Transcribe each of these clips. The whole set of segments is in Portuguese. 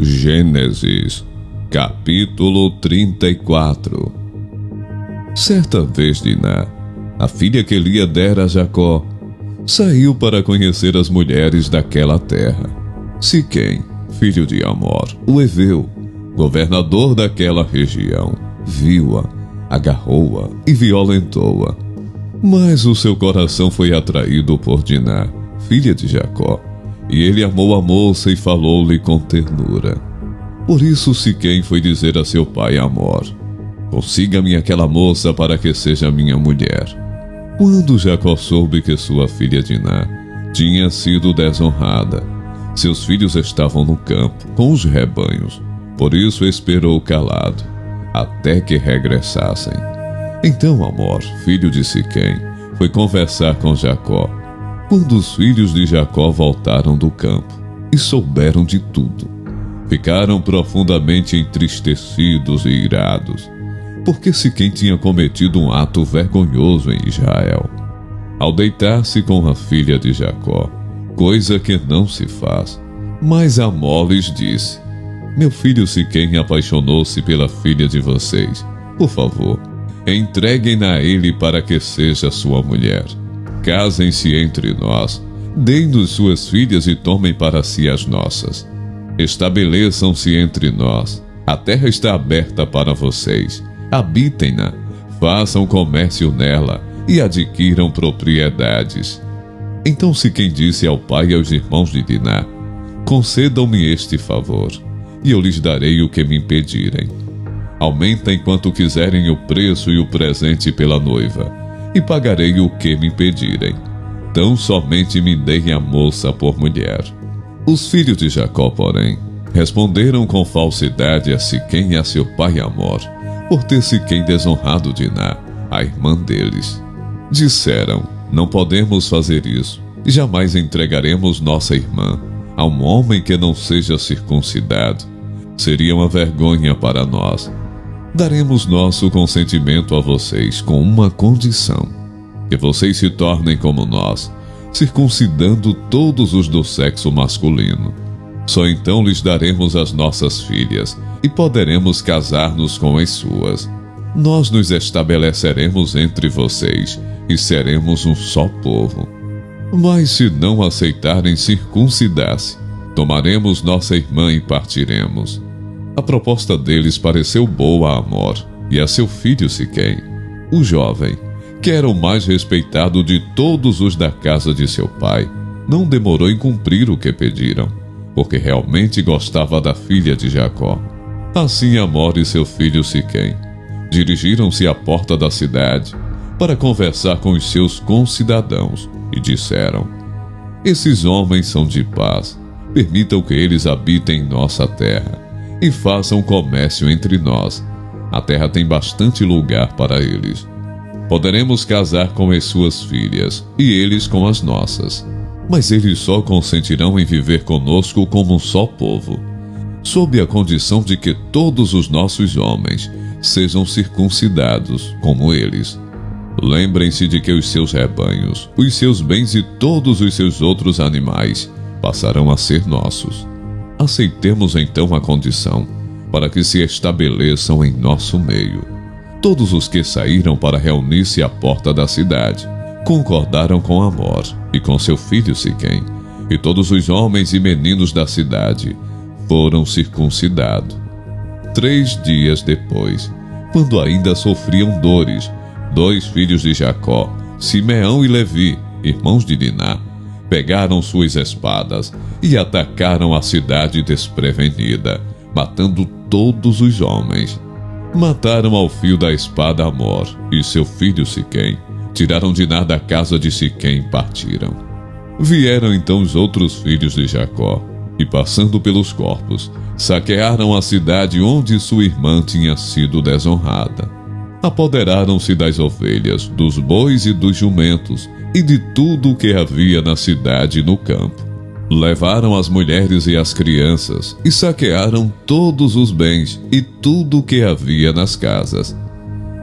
Gênesis, capítulo 34. Certa vez Diná, a filha que Lia dera a Jacó, saiu para conhecer as mulheres daquela terra. Siquém, filho de Amor, o heveu, governador daquela região, viu-a, agarrou-a e violentou-a. Mas o seu coração foi atraído por Diná, filha de Jacó, e ele amou a moça e falou-lhe com ternura. Por isso Siquém foi dizer a seu pai Amor: consiga-me aquela moça para que seja minha mulher. Quando Jacó soube que sua filha Diná tinha sido desonrada, seus filhos estavam no campo com os rebanhos, por isso esperou calado, até que regressassem. Então Amor, filho de Siquém, foi conversar com Jacó. Quando os filhos de Jacó voltaram do campo e souberam de tudo, ficaram profundamente entristecidos e irados, porque Siquém tinha cometido um ato vergonhoso em Israel, ao deitar-se com a filha de Jacó, coisa que não se faz. Mas Amor lhes disse: meu filho Siquém apaixonou-se pela filha de vocês. Por favor, entreguem-na a ele para que seja sua mulher. Casem-se entre nós, deem-nos suas filhas e tomem para si as nossas. Estabeleçam-se entre nós, a terra está aberta para vocês. Habitem-na, façam comércio nela e adquiram propriedades. Então Siquém disse ao pai e aos irmãos de Diná: concedam-me este favor, e eu lhes darei o que me pedirem. Aumentem quanto quiserem o preço e o presente pela noiva, e pagarei o que me pedirem. Tão somente me deem a moça por mulher. Os filhos de Jacó, porém, responderam com falsidade a Siquém e a seu pai Amor, por ter Siquém desonrado Diná, a irmã deles. Disseram: não podemos fazer isso, e jamais entregaremos nossa irmã a um homem que não seja circuncidado. Seria uma vergonha para nós. Daremos nosso consentimento a vocês com uma condição: que vocês se tornem como nós, circuncidando todos os do sexo masculino. Só então lhes daremos as nossas filhas e poderemos casar-nos com as suas. Nós nos estabeleceremos entre vocês e seremos um só povo. Mas se não aceitarem circuncidar-se, tomaremos nossa irmã e partiremos. A proposta deles pareceu boa a Amor e a seu filho Siquém, o jovem, que era o mais respeitado de todos os da casa de seu pai. Não demorou em cumprir o que pediram, porque realmente gostava da filha de Jacó. Assim Amor e seu filho Siquém dirigiram-se à porta da cidade para conversar com os seus concidadãos e disseram: esses homens são de paz, permitam que eles habitem em nossa terra e façam comércio entre nós. A terra tem bastante lugar para eles. Poderemos casar com as suas filhas e eles com as nossas, mas eles só consentirão em viver conosco como um só povo, sob a condição de que todos os nossos homens sejam circuncidados como eles. Lembrem-se de que os seus rebanhos, os seus bens e todos os seus outros animais passarão a ser nossos. Aceitemos então a condição, para que se estabeleçam em nosso meio. Todos os que saíram para reunir-se à porta da cidade concordaram com Amor e com seu filho Siquém, e todos os homens e meninos da cidade foram circuncidados. 3 dias depois, quando ainda sofriam dores, 2 filhos de Jacó, Simeão e Levi, irmãos de Diná, pegaram suas espadas e atacaram a cidade desprevenida, matando todos os homens. Mataram ao fio da espada Amor e seu filho Siquém, tiraram Diná da casa de Siquém e partiram. Vieram então os outros filhos de Jacó, e passando pelos corpos, saquearam a cidade onde sua irmã tinha sido desonrada. Apoderaram-se das ovelhas, dos bois e dos jumentos, e de tudo o que havia na cidade e no campo. Levaram as mulheres e as crianças, e saquearam todos os bens e tudo o que havia nas casas.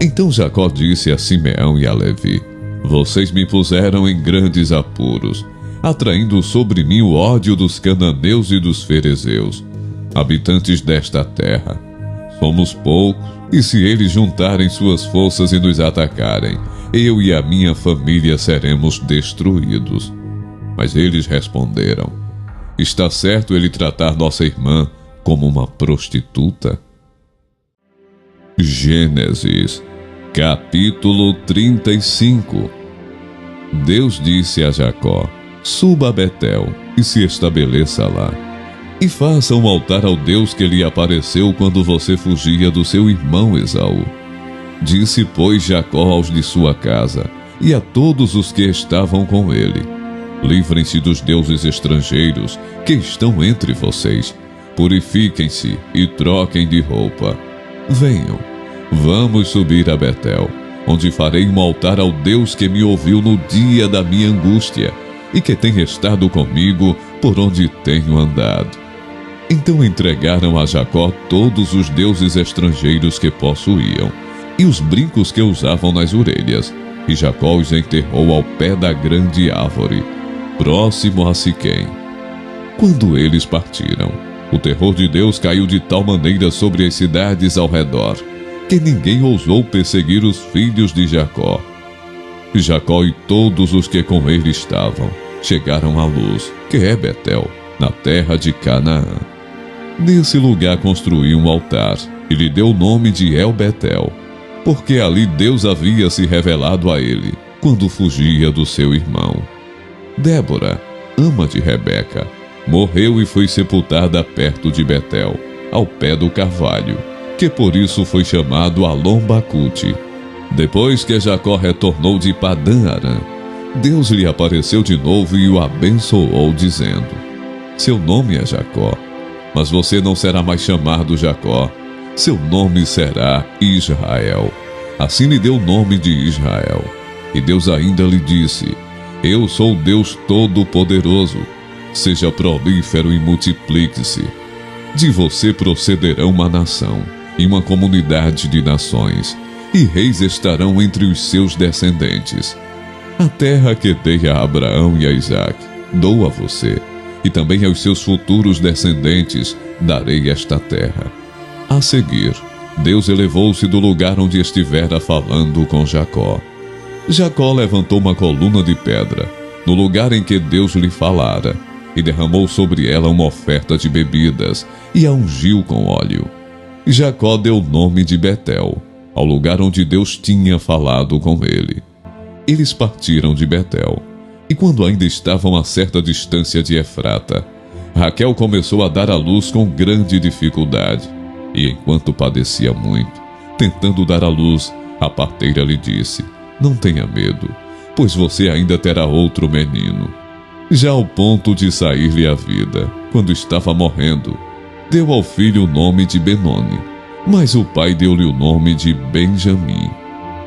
Então Jacó disse a Simeão e a Levi: vocês me puseram em grandes apuros, atraindo sobre mim o ódio dos cananeus e dos ferezeus. habitantes desta terra. Somos poucos, e se eles juntarem suas forças e nos atacarem, eu e a minha família seremos destruídos. Mas eles responderam: está certo ele tratar nossa irmã como uma prostituta? Gênesis, capítulo 35. Deus disse a Jacó: suba a Betel e se estabeleça lá, e faça um altar ao Deus que lhe apareceu quando você fugia do seu irmão Esaú. Disse, pois, Jacó aos de sua casa e a todos os que estavam com ele: livrem-se dos deuses estrangeiros que estão entre vocês, purifiquem-se e troquem de roupa. Venham, vamos subir a Betel, onde farei um altar ao Deus que me ouviu no dia da minha angústia e que tem estado comigo por onde tenho andado. Então entregaram a Jacó todos os deuses estrangeiros que possuíam e os brincos que usavam nas orelhas, e Jacó os enterrou ao pé da grande árvore, próximo a Siquém. Quando eles partiram, o terror de Deus caiu de tal maneira sobre as cidades ao redor, que ninguém ousou perseguir os filhos de Jacó. Jacó e todos os que com ele estavam chegaram à Luz, que é Betel, na terra de Canaã. Nesse lugar construiu um altar e lhe deu o nome de El-Betel, porque ali Deus havia se revelado a ele quando fugia do seu irmão. Débora, ama de Rebeca, morreu e foi sepultada perto de Betel, ao pé do carvalho, que por isso foi chamado Alon-Bacute. Depois que Jacó retornou de Padã-Arã, Deus lhe apareceu de novo e o abençoou, dizendo: seu nome é Jacó, mas você não será mais chamado Jacó, seu nome será Israel. Assim lhe deu o nome de Israel. E Deus ainda lhe disse: eu sou Deus Todo-Poderoso, seja prolífero e multiplique-se. De você procederão uma nação e uma comunidade de nações, e reis estarão entre os seus descendentes. A terra que dei a Abraão e a Isaque dou a você, e também aos seus futuros descendentes darei esta terra. A seguir, Deus elevou-se do lugar onde estivera falando com Jacó. Jacó levantou uma coluna de pedra, no lugar em que Deus lhe falara, e derramou sobre ela uma oferta de bebidas, e a ungiu com óleo. Jacó deu o nome de Betel, ao lugar onde Deus tinha falado com ele. Eles partiram de Betel, e quando ainda estavam a certa distância de Efrata, Raquel começou a dar à luz com grande dificuldade, e enquanto padecia muito, tentando dar à luz, a parteira lhe disse: não tenha medo, pois você ainda terá outro menino. Já ao ponto de sair-lhe a vida, quando estava morrendo, deu ao filho o nome de Benoni, mas o pai deu-lhe o nome de Benjamim.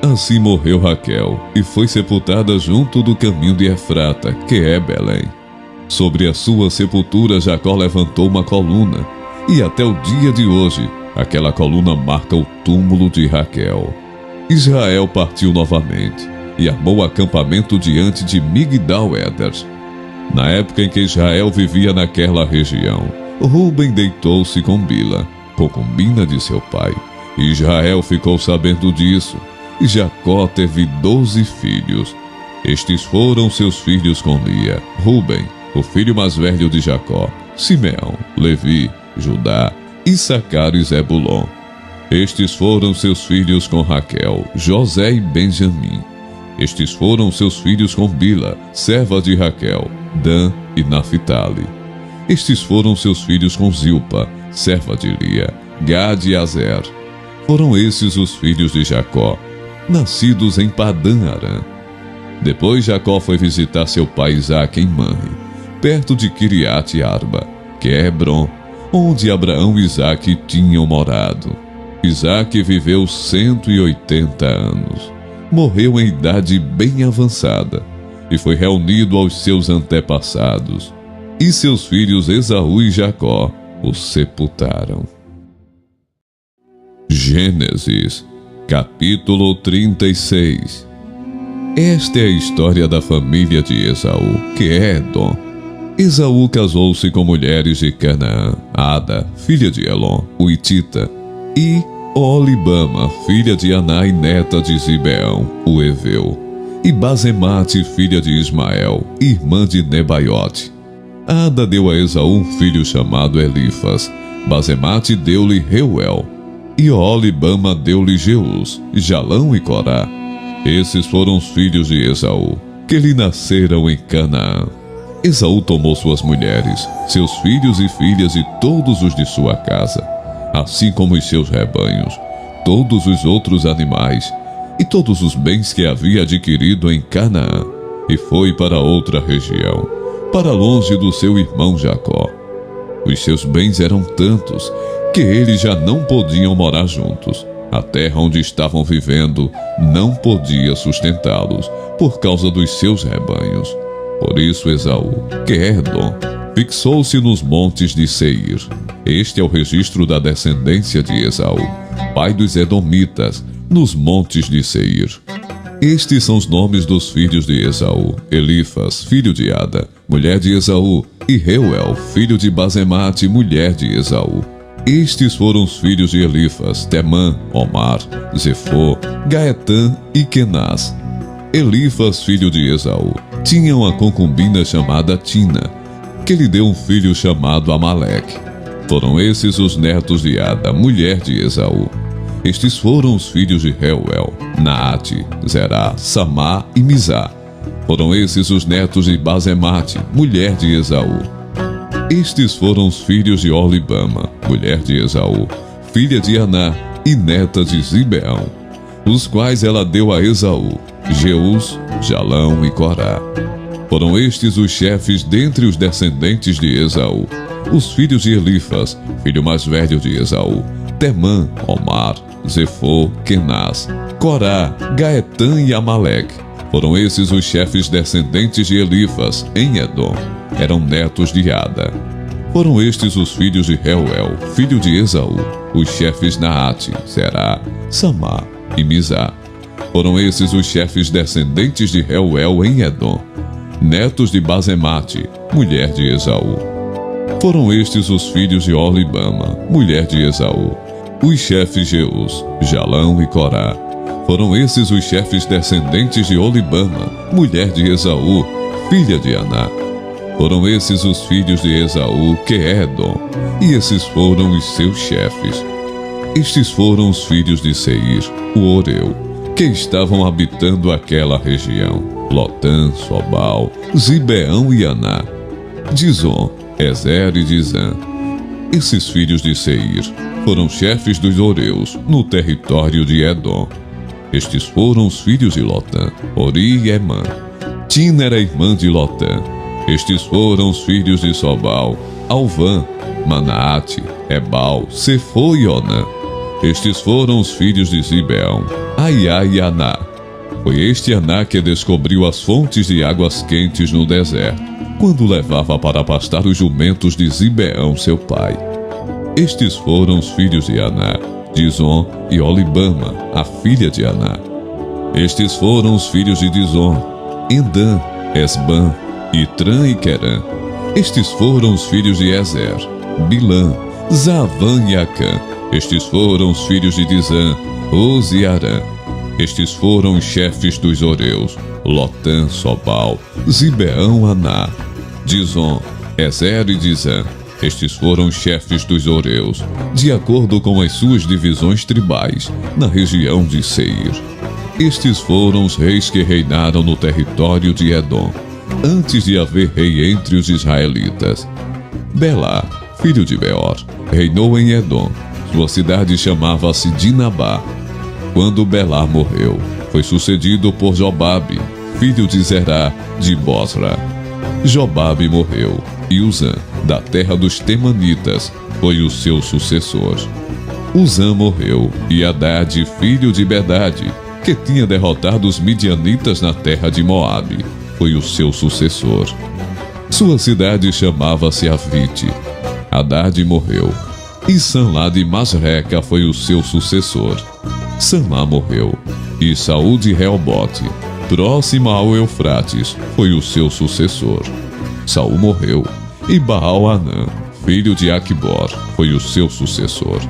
Assim morreu Raquel e foi sepultada junto do caminho de Efrata, que é Belém. Sobre a sua sepultura Jacó levantou uma coluna, e até o dia de hoje aquela coluna marca o túmulo de Raquel. Israel partiu novamente e armou acampamento diante de Migdal-Éder. Na época em que Israel vivia naquela região, Ruben deitou-se com Bila, concubina de seu pai, e Israel ficou sabendo disso. E Jacó teve 12 filhos. Estes foram seus filhos com Lia: Ruben, o filho mais velho de Jacó, Simeão, Levi, Judá, Issacar e Zebulon. Estes foram seus filhos com Raquel, José e Benjamim. Estes foram seus filhos com Bila, serva de Raquel, Dan e Naphtali. Estes foram seus filhos com Zilpa, serva de Lia, Gade e Azer. Foram esses os filhos de Jacó, nascidos em Padã-Arã. Depois Jacó foi visitar seu pai Isaque em Manre, perto de Quiriate-Arba, que é Hebrom, onde Abraão e Isaque tinham morado. Isaque viveu 180 anos. Morreu em idade bem avançada e foi reunido aos seus antepassados. E seus filhos Esaú e Jacó o sepultaram. Gênesis, capítulo 36. Esta é a história da família de Esaú, que é Edom. Esaú casou-se com mulheres de Canaã, Ada, filha de Elon, o Hitita, e Oholibama, filha de Aná e neta de Zibeão, o Heveu, e Basemate, filha de Ismael, irmã de Nebaiote. Ada deu a Esaú um filho chamado Elifas, Basemate deu-lhe Reuel, e Oholibama deu-lhe Jeus, Jalão e Corá. Esses foram os filhos de Esaú, que lhe nasceram em Canaã. Esaú tomou suas mulheres, seus filhos e filhas e todos os de sua casa, assim como os seus rebanhos, todos os outros animais e todos os bens que havia adquirido em Canaã, e foi para outra região, para longe do seu irmão Jacó. Os seus bens eram tantos que eles já não podiam morar juntos. A terra onde estavam vivendo não podia sustentá-los por causa dos seus rebanhos. Por isso Esaú, que é Edom, fixou-se nos montes de Seir. Este é o registro da descendência de Esaú, pai dos Edomitas, nos montes de Seir. Estes são os nomes dos filhos de Esaú: Elifas, filho de Ada, mulher de Esaú, e Reuel, filho de Basemate, mulher de Esaú. Estes foram os filhos de Elifas: Temã, Omar, Zefô, Gaetã e Kenaz. Elifas, filho de Esaú, tinha uma concubina chamada Tina, que lhe deu um filho chamado Amaleque. Foram esses os netos de Ada, mulher de Esaú. Estes foram os filhos de Reuel: Naate, Zerá, Samá e Mizá. Foram esses os netos de Basemate, mulher de Esaú. Estes foram os filhos de Oholibama, mulher de Esaú, filha de Aná e neta de Zibeão, os quais ela deu a Esaú: Jeus, Jalão e Corá. Foram estes os chefes dentre os descendentes de Esaú, os filhos de Elifas, filho mais velho de Esaú: Temã, Omar, Zefô, Kenaz, Corá, Gaetã e Amaleque. Foram esses os chefes descendentes de Elifas em Edom. Eram netos de Ada. Foram estes os filhos de Reuel, filho de Esaú, os chefes Naate, Zerá, Samá e Mizá. Foram esses os chefes descendentes de Reuel em Edom, netos de Basemate, mulher de Esaú. Foram estes os filhos de Oholibama, mulher de Esaú, os chefes Jeus, Jalão e Corá. Foram esses os chefes descendentes de Oholibama, mulher de Esaú, filha de Aná. Foram esses os filhos de Esaú, que é Edom, e esses foram os seus chefes. Estes foram os filhos de Seir, o Oreu, que estavam habitando aquela região: Lotã, Sobal, Zibeão e Aná, Dizon, Ezer e Dizã. Esses filhos de Seir foram chefes dos Oreus no território de Edom. Estes foram os filhos de Lotã: Ori e Emã. Tina era irmã de Lotã. Estes foram os filhos de Sobal: Alvã, Manaate, Ebal, Sefô e Onã. Estes foram os filhos de Zibeão: Aiá e Aná. Foi este Aná que descobriu as fontes de águas quentes no deserto, quando levava para pastar os jumentos de Zibeão, seu pai. Estes foram os filhos de Aná: Dizon e Oholibama, a filha de Aná. Estes foram os filhos de Dizon: Endã, Esbã, Itrã e Querã. Estes foram os filhos de Ezer: Bilã, Zavã e Acã. Estes foram os filhos de Dizã: Uz e Arã. Estes foram os chefes dos Oreus: Lotã, Sobal, Zibeão, Aná, Dizon, Ezer e Dizã. Estes foram os chefes dos Oreus, de acordo com as suas divisões tribais, na região de Seir. Estes foram os reis que reinaram no território de Edom, antes de haver rei entre os israelitas. Belá, filho de Beor, reinou em Edom. Sua cidade chamava-se Dinabá. Quando Belá morreu, foi sucedido por Jobabe, filho de Zerá, de Bosra. Jobabe morreu, e Uzã, da terra dos Temanitas, foi o seu sucessor. Uzã morreu, e Hadade, filho de Bedade, que tinha derrotado os midianitas na terra de Moabe, foi o seu sucessor. Sua cidade chamava-se Avite. Hadade morreu, e Sanlá de Masreca foi o seu sucessor. Samá morreu, e Saul de Reobote, próxima ao Eufrates, foi o seu sucessor. Saul morreu, e Baal-Hanã, filho de Aqubor, foi o seu sucessor.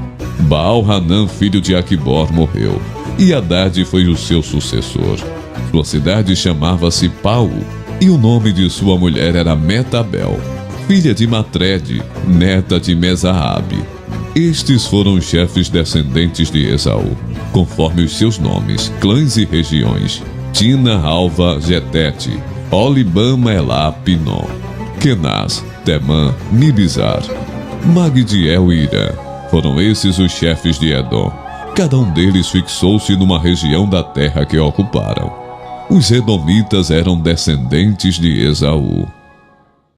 Baal-Hanã, filho de Aqubor, morreu, e Haddad foi o seu sucessor. Sua cidade chamava-se Pau, e o nome de sua mulher era Metabel, filha de Matred, neta de Mezaabe. Estes foram os chefes descendentes de Esaú, conforme os seus nomes, clãs e regiões: Tina, Alva, Getete, Olibama, Elá, Pinó, Kenaz, Temã, Mibizar, Magdiel e Irã. Foram esses os chefes de Edom. Cada um deles fixou-se numa região da terra que ocuparam. Os edomitas eram descendentes de Esaú.